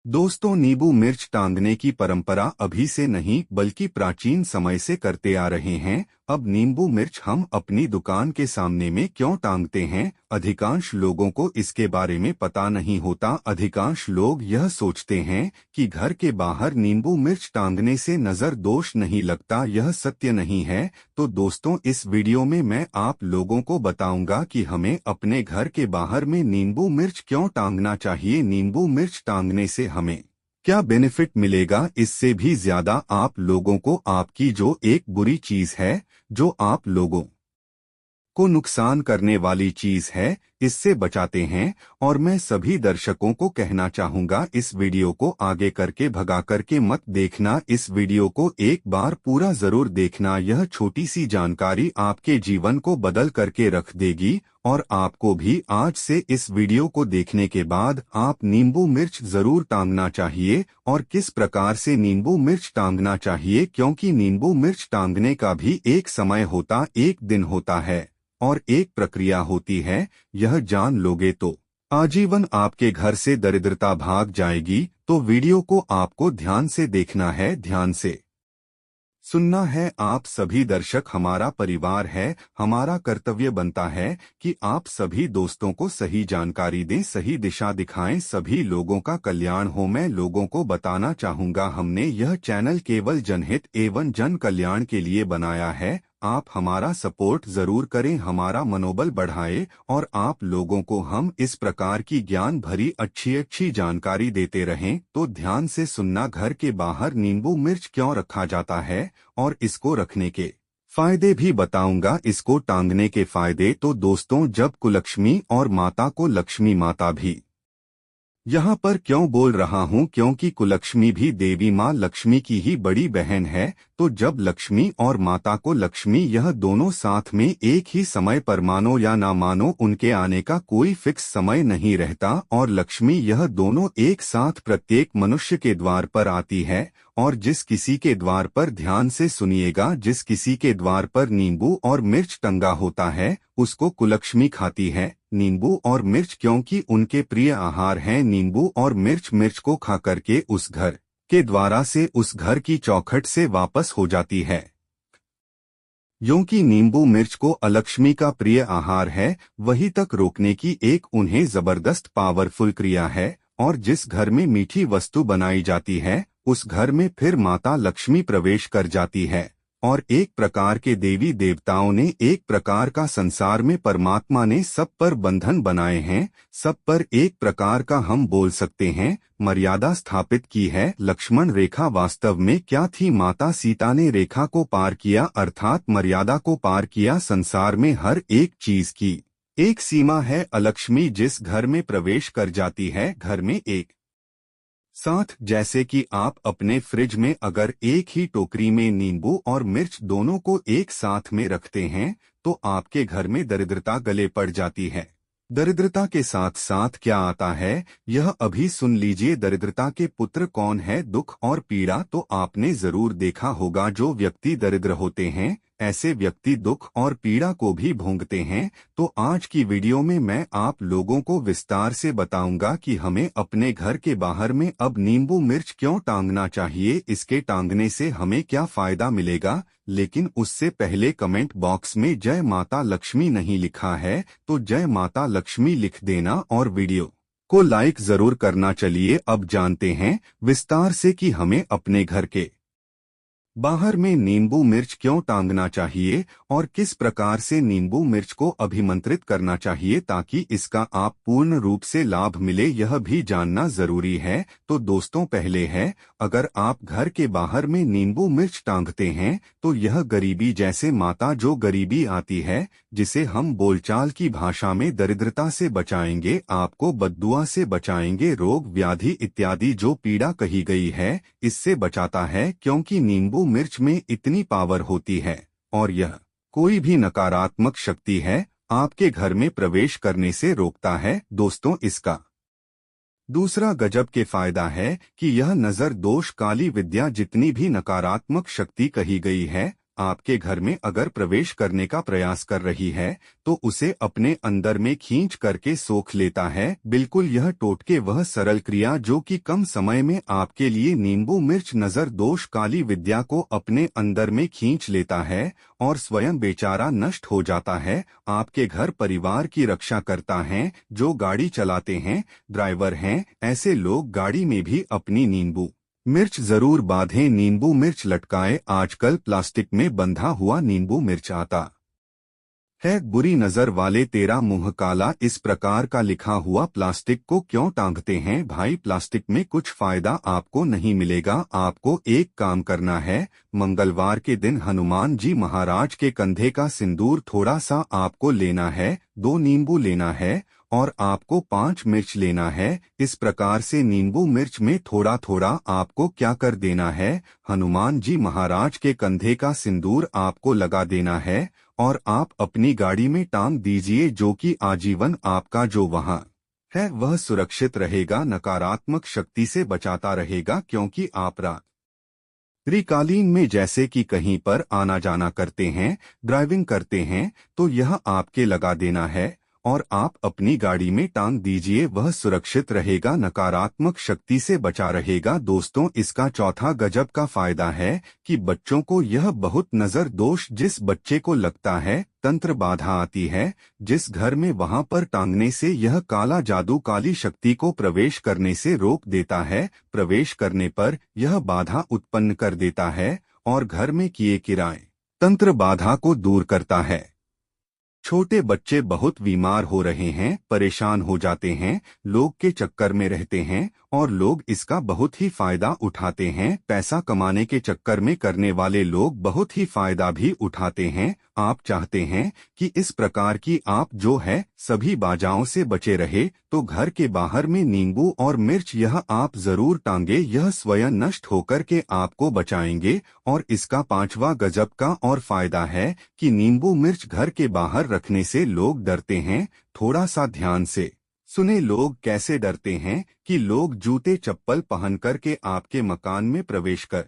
दोस्तों, नींबू मिर्च टांगने की परंपरा अभी से नहीं बल्कि प्राचीन समय से करते आ रहे हैं। अब नींबू मिर्च हम अपनी दुकान के सामने में क्यों टांगते हैं? अधिकांश लोगों को इसके बारे में पता नहीं होता। अधिकांश लोग यह सोचते हैं कि घर के बाहर नींबू मिर्च टांगने से नजर दोष नहीं लगता। यह सत्य नहीं है। तो दोस्तों, इस वीडियो में मैं आप लोगों को बताऊंगा कि हमें अपने घर के बाहर में नींबू मिर्च क्यों टांगना चाहिए। नींबू मिर्च टांगने से हमें क्या बेनिफिट मिलेगा? इससे भी ज्यादा आप लोगों को आपकी जो एक बुरी चीज है, जो आप लोगों को नुकसान करने वाली चीज है, इससे बचाते हैं। और मैं सभी दर्शकों को कहना चाहूंगा, इस वीडियो को आगे करके भगा करके मत देखना। इस वीडियो को एक बार पूरा जरूर देखना। यह छोटी सी जानकारी आपके जीवन को बदल करके रख देगी। और आपको भी आज से इस वीडियो को देखने के बाद आप नींबू मिर्च जरूर टांगना चाहिए। और किस प्रकार से नींबू मिर्च टांगना चाहिए, क्योंकि नींबू मिर्च टांगने का भी एक समय होता, एक दिन होता है और एक प्रक्रिया होती है। यह जान लोगे तो आजीवन आपके घर से दरिद्रता भाग जाएगी। तो वीडियो को आपको ध्यान से देखना है, ध्यान से सुनना है। आप सभी दर्शक हमारा परिवार है। हमारा कर्तव्य बनता है कि आप सभी दोस्तों को सही जानकारी दें, सही दिशा दिखाएं, सभी लोगों का कल्याण हो। मैं लोगों को बताना चाहूंगा, हमने यह चैनल केवल जनहित एवं जन कल्याण के लिए बनाया है। आप हमारा सपोर्ट जरूर करें, हमारा मनोबल बढ़ाएं और आप लोगों को हम इस प्रकार की ज्ञान भरी अच्छी अच्छी जानकारी देते रहें। तो ध्यान से सुनना। घर के बाहर नींबू मिर्च क्यों रखा जाता है और इसको रखने के फायदे भी बताऊंगा। इसको टांगने के फायदे तो दोस्तों, जब कुलक्ष्मी और माता को लक्ष्मी माता भी यहाँ पर क्यों बोल रहा हूँ, क्योंकि कुलक्ष्मी भी देवी माँ लक्ष्मी की ही बड़ी बहन है। तो जब लक्ष्मी और माता को लक्ष्मी, यह दोनों साथ में एक ही समय पर मानो या ना मानो, उनके आने का कोई फिक्स समय नहीं रहता। और लक्ष्मी यह दोनों एक साथ प्रत्येक मनुष्य के द्वार पर आती है। और जिस किसी के द्वार पर, ध्यान से सुनिएगा, जिस किसी के द्वार पर नींबू और मिर्च टंगा होता है उसको कुलक्ष्मी खाती है। नींबू और मिर्च क्योंकि उनके प्रिय आहार हैं। नींबू और मिर्च, मिर्च को खा करके उस घर के द्वारा से, उस घर की चौखट से वापस हो जाती है। क्योंकि नींबू मिर्च को अलक्ष्मी का प्रिय आहार है, वही तक रोकने की एक उन्हें जबरदस्त पावरफुल क्रिया है। और जिस घर में मीठी वस्तु बनाई जाती है उस घर में फिर माता लक्ष्मी प्रवेश कर जाती है। और एक प्रकार के देवी देवताओं ने, एक प्रकार का संसार में परमात्मा ने सब पर बंधन बनाए हैं, सब पर एक प्रकार का हम बोल सकते हैं मर्यादा स्थापित की है। लक्ष्मण रेखा वास्तव में क्या थी? माता सीता ने रेखा को पार किया, अर्थात मर्यादा को पार किया। संसार में हर एक चीज की एक सीमा है। अलक्ष्मी जिस घर में प्रवेश कर जाती है, घर में एक साथ, जैसे कि आप अपने फ्रिज में अगर एक ही टोकरी में नींबू और मिर्च दोनों को एक साथ में रखते हैं तो आपके घर में दरिद्रता गले पड़ जाती है। दरिद्रता के साथ साथ क्या आता है, यह अभी सुन लीजिए। दरिद्रता के पुत्र कौन है? दुख और पीड़ा। तो आपने जरूर देखा होगा, जो व्यक्ति दरिद्र होते हैं ऐसे व्यक्ति दुख और पीड़ा को भी भोगते हैं। तो आज की वीडियो में मैं आप लोगों को विस्तार से बताऊंगा कि हमें अपने घर के बाहर में अब नींबू मिर्च क्यों टांगना चाहिए, इसके टांगने से हमें क्या फायदा मिलेगा। लेकिन उससे पहले कमेंट बॉक्स में जय माता लक्ष्मी नहीं लिखा है तो जय माता लक्ष्मी लिख देना और वीडियो को लाइक जरूर करना। चलिए अब जानते हैं विस्तार से कि हमें अपने घर के बाहर में नींबू मिर्च क्यों टांगना चाहिए और किस प्रकार से नींबू मिर्च को अभिमंत्रित करना चाहिए ताकि इसका आप पूर्ण रूप से लाभ मिले, यह भी जानना जरूरी है। तो दोस्तों, पहले है, अगर आप घर के बाहर में नींबू मिर्च टांगते हैं तो यह गरीबी, जैसे माता जो गरीबी आती है, जिसे हम बोलचाल की भाषा में दरिद्रता से बचाएंगे, आपको बद्दुआ से बचाएंगे, रोग व्याधि इत्यादि जो पीड़ा कही गई है इससे बचाता है। क्योंकि नींबू मिर्च में इतनी पावर होती है और यह कोई भी नकारात्मक शक्ति है आपके घर में प्रवेश करने से रोकता है। दोस्तों, इसका दूसरा गजब के फायदा है कि यह नजर दोष, काली विद्या, जितनी भी नकारात्मक शक्ति कही गई है आपके घर में अगर प्रवेश करने का प्रयास कर रही है तो उसे अपने अंदर में खींच करके सोख लेता है। बिल्कुल यह टोटके वह सरल क्रिया जो कि कम समय में आपके लिए नींबू मिर्च नजर दोष काली विद्या को अपने अंदर में खींच लेता है और स्वयं बेचारा नष्ट हो जाता है। आपके घर परिवार की रक्षा करता है। जो गाड़ी चलाते हैं, ड्राइवर हैं, ऐसे लोग गाड़ी में भी अपनी नींबू मिर्च जरूर बांधें। नींबू मिर्च लटकाए। आजकल प्लास्टिक में बंधा हुआ नींबू मिर्च आता है। बुरी नजर वाले तेरा मुंह काला, इस प्रकार का लिखा हुआ प्लास्टिक को क्यों टांगते हैं भाई? प्लास्टिक में कुछ फायदा आपको नहीं मिलेगा। आपको एक काम करना है, मंगलवार के दिन हनुमान जी महाराज के कंधे का सिंदूर थोड़ा सा आपको लेना है, 2 नींबू लेना है और आपको 5 मिर्च लेना है। इस प्रकार से नींबू मिर्च में थोड़ा थोड़ा आपको क्या कर देना है, हनुमान जी महाराज के कंधे का सिंदूर आपको लगा देना है और आप अपनी गाड़ी में टांग दीजिए, जो कि आजीवन आपका जो वहां है वह सुरक्षित रहेगा, नकारात्मक शक्ति से बचाता रहेगा। क्योंकि आप रात्रिकालीन में जैसे कि कहीं पर आना जाना करते हैं, ड्राइविंग करते हैं, तो यह आपके लगा देना है और आप अपनी गाड़ी में टांग दीजिए, वह सुरक्षित रहेगा, नकारात्मक शक्ति से बचा रहेगा। दोस्तों, इसका चौथा गजब का फायदा है कि बच्चों को यह बहुत नजर दोष जिस बच्चे को लगता है तंत्र बाधा आती है, जिस घर में वहां पर टांगने से यह काला जादू काली शक्ति को प्रवेश करने से रोक देता है। प्रवेश करने पर यह बाधा उत्पन्न कर देता है और घर में किए किराए तंत्र बाधा को दूर करता है। छोटे बच्चे बहुत बीमार हो रहे हैं, परेशान हो जाते हैं, लोग के चक्कर में रहते हैं और लोग इसका बहुत ही फायदा उठाते हैं। पैसा कमाने के चक्कर में करने वाले लोग बहुत ही फायदा भी उठाते हैं। आप चाहते हैं कि इस प्रकार की आप जो है सभी बाधाओं से बचे रहे तो घर के बाहर में नींबू और मिर्च यह आप जरूर टांगे, यह स्वयं नष्ट होकर के आपको बचाएंगे। और इसका 5वां गजब का और फायदा है कि नींबू मिर्च घर के बाहर रखने से लोग डरते हैं। थोड़ा सा ध्यान से सुने, लोग कैसे डरते हैं कि लोग जूते चप्पल पहन कर के आपके मकान में प्रवेश कर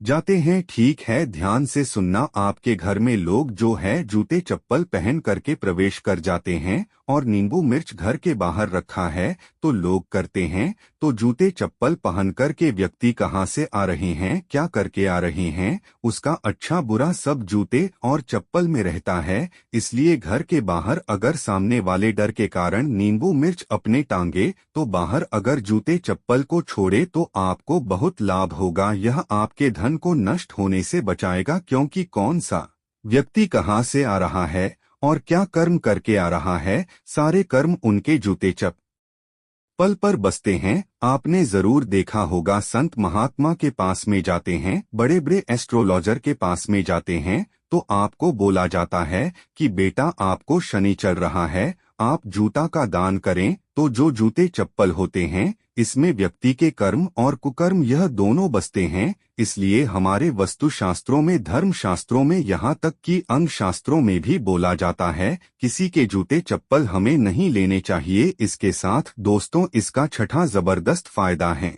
जाते हैं। ठीक है, ध्यान से सुनना, आपके घर में लोग जो है जूते चप्पल पहन करके प्रवेश कर जाते हैं और नींबू मिर्च घर के बाहर रखा है तो लोग करते हैं, तो जूते चप्पल पहन कर के व्यक्ति कहाँ से आ रहे हैं, क्या करके आ रहे हैं, उसका अच्छा बुरा सब जूते और चप्पल में रहता है। इसलिए घर के बाहर अगर सामने वाले डर के कारण नींबू मिर्च अपने टांगे तो बाहर अगर जूते चप्पल को छोड़े तो आपको बहुत लाभ होगा। यह आपके धन को नष्ट होने से बचाएगा, क्योंकि कौन सा व्यक्ति कहाँ से आ रहा है और क्या कर्म करके आ रहा है, सारे कर्म उनके जूते चप्पल पर बसते हैं। आपने जरूर देखा होगा, संत महात्मा के पास में जाते हैं, बड़े बड़े एस्ट्रोलॉजर के पास में जाते हैं तो आपको बोला जाता है कि बेटा आपको शनि चल रहा है, आप जूता का दान करें। तो जो जूते चप्पल होते हैं इसमें व्यक्ति के कर्म और कुकर्म यह दोनों बसते हैं। इसलिए हमारे वस्तु शास्त्रों में, धर्म शास्त्रों में, यहाँ तक कि अंग शास्त्रों में भी बोला जाता है किसी के जूते चप्पल हमें नहीं लेने चाहिए। इसके साथ दोस्तों इसका छठा जबरदस्त फायदा है,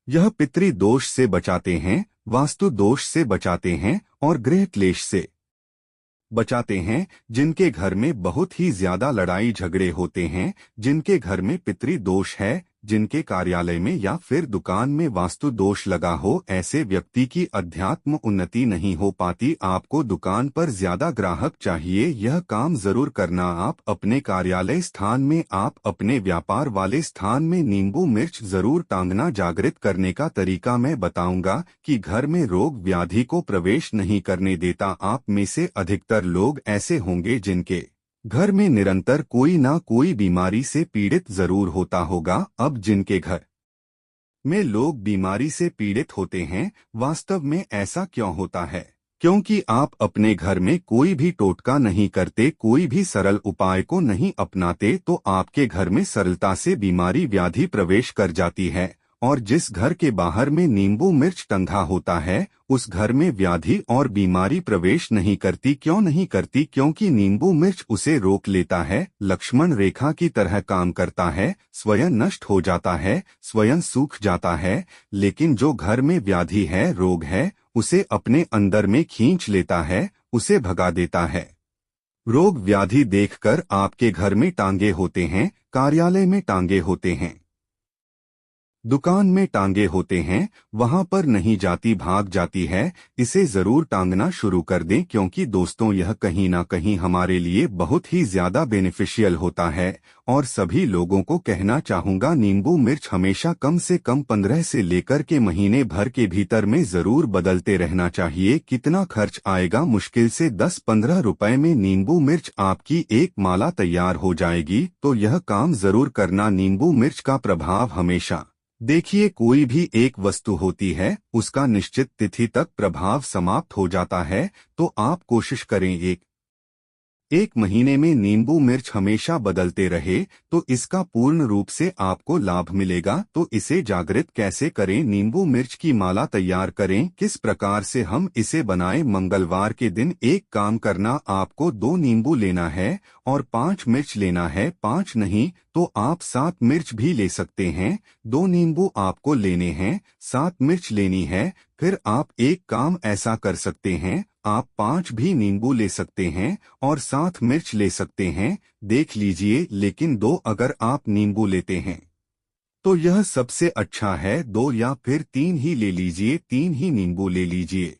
यह पितृ दोष से बचाते हैं, वास्तु दोष से बचाते हैं और गृह क्लेश से बचाते हैं। जिनके घर में बहुत ही ज्यादा लड़ाई झगड़े होते हैं, जिनके घर में पितृ दोष है, जिनके कार्यालय में या फिर दुकान में वास्तु दोष लगा हो, ऐसे व्यक्ति की अध्यात्म उन्नति नहीं हो पाती। आपको दुकान पर ज्यादा ग्राहक चाहिए, यह काम जरूर करना। आप अपने कार्यालय स्थान में, आप अपने व्यापार वाले स्थान में नींबू मिर्च जरूर टांगना। जागृत करने का तरीका मैं बताऊंगा कि घर में रोग व्याधि को प्रवेश नहीं करने देता। आप में से अधिकतर लोग ऐसे होंगे जिनके घर में निरंतर कोई ना कोई बीमारी से पीड़ित जरूर होता होगा। अब जिनके घर में लोग बीमारी से पीड़ित होते हैं, वास्तव में ऐसा क्यों होता है? क्योंकि आप अपने घर में कोई भी टोटका नहीं करते, कोई भी सरल उपाय को नहीं अपनाते, तो आपके घर में सरलता से बीमारी व्याधि प्रवेश कर जाती है। और जिस घर के बाहर में नींबू मिर्च टंगा होता है उस घर में व्याधि और बीमारी प्रवेश नहीं करती। क्यों नहीं करती? क्योंकि नींबू मिर्च उसे रोक लेता है, लक्ष्मण रेखा की तरह काम करता है, स्वयं नष्ट हो जाता है, स्वयं सूख जाता है। लेकिन जो घर में व्याधि है, रोग है, उसे अपने अंदर में खींच लेता है, उसे भगा देता है। रोग व्याधि देखकर आपके घर में टांगे होते हैं, कार्यालय में टांगे होते हैं, दुकान में टांगे होते हैं, वहां पर नहीं जाती, भाग जाती है। इसे जरूर टांगना शुरू कर दें, क्योंकि दोस्तों यह कहीं ना कहीं हमारे लिए बहुत ही ज्यादा बेनिफिशियल होता है। और सभी लोगों को कहना चाहूंगा, नींबू मिर्च हमेशा कम से कम 15 से लेकर के महीने भर के भीतर में जरूर बदलते रहना चाहिए। कितना खर्च आएगा? मुश्किल से 10-15 रुपए में नींबू मिर्च आपकी एक माला तैयार हो जाएगी। तो यह काम जरूर करना। नींबू मिर्च का प्रभाव हमेशा देखिए, कोई भी एक वस्तु होती है, उसका निश्चित तिथि तक प्रभाव समाप्त हो जाता है। तो आप कोशिश करें एक महीने में नींबू मिर्च हमेशा बदलते रहे, तो इसका पूर्ण रूप से आपको लाभ मिलेगा। तो इसे जागृत कैसे करें? नींबू मिर्च की माला तैयार करें। किस प्रकार से हम इसे बनाएं? मंगलवार के दिन एक काम करना, आपको 2 नींबू लेना है और 5 मिर्च लेना है। 5 नहीं तो आप 7 मिर्च भी ले सकते हैं। 2 नींबू आपको लेने हैं, 7 मिर्च लेनी है। फिर आप एक काम ऐसा कर सकते हैं, आप 5 भी नींबू ले सकते हैं और 7 मिर्च ले सकते हैं। देख लीजिए, लेकिन 2 अगर आप नींबू लेते हैं तो यह सबसे अच्छा है। 2 या फिर 3 ही ले लीजिए, 3 ही नींबू ले लीजिए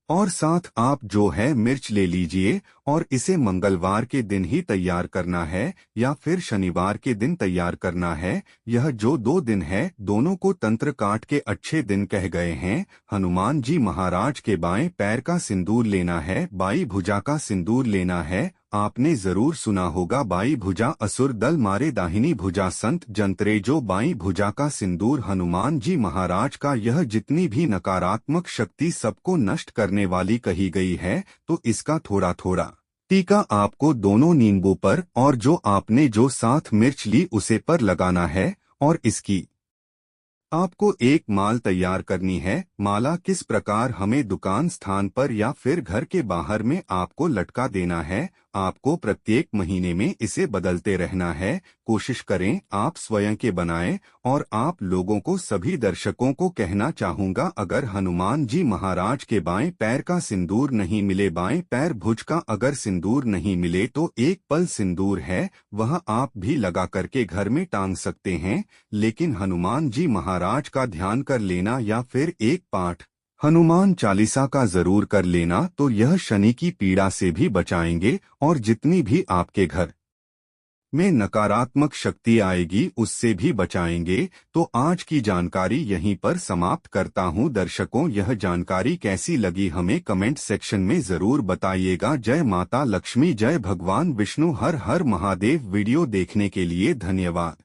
और साथ आप जो है मिर्च ले लीजिए। और इसे मंगलवार के दिन ही तैयार करना है या फिर शनिवार के दिन तैयार करना है। यह जो 2 दिन है, दोनों को तंत्र काट के अच्छे दिन कह गए हैं। हनुमान जी महाराज के बाएं पैर का सिंदूर लेना है, बाई भुजा का सिंदूर लेना है। आपने जरूर सुना होगा, बाई भुजा असुर दल मारे, दाहिनी भुजा संत जंतरे। जो बाई भुजा का सिंदूर हनुमान जी महाराज का, यह जितनी भी नकारात्मक शक्ति सबको नष्ट करने वाली कही गई है। तो इसका थोड़ा थोड़ा टीका आपको दोनों नींबू पर और जो आपने जो 7 मिर्च ली उसे पर लगाना है। और इसकी आपको एक माल तैयार करनी है। माला किस प्रकार? हमें दुकान स्थान पर या फिर घर के बाहर में आपको लटका देना है। आपको प्रत्येक महीने में इसे बदलते रहना है। कोशिश करें आप स्वयं के बनाएं। और आप लोगों को, सभी दर्शकों को कहना चाहूंगा, अगर हनुमान जी महाराज के बाएं पैर का सिंदूर नहीं मिले, बाएं पैर भुज का अगर सिंदूर नहीं मिले, तो एक पल सिंदूर है, वह आप भी लगा करके घर में टांग सकते हैं। लेकिन हनुमान जी महाराज का ध्यान कर लेना या फिर एक पाठ हनुमान चालीसा का जरूर कर लेना। तो यह शनि की पीड़ा से भी बचाएंगे और जितनी भी आपके घर में नकारात्मक शक्ति आएगी उससे भी बचाएंगे। तो आज की जानकारी यहीं पर समाप्त करता हूं। दर्शकों, यह जानकारी कैसी लगी हमें कमेंट सेक्शन में जरूर बताइएगा। जय माता लक्ष्मी, जय भगवान विष्णु, हर हर महादेव। वीडियो देखने के लिए धन्यवाद।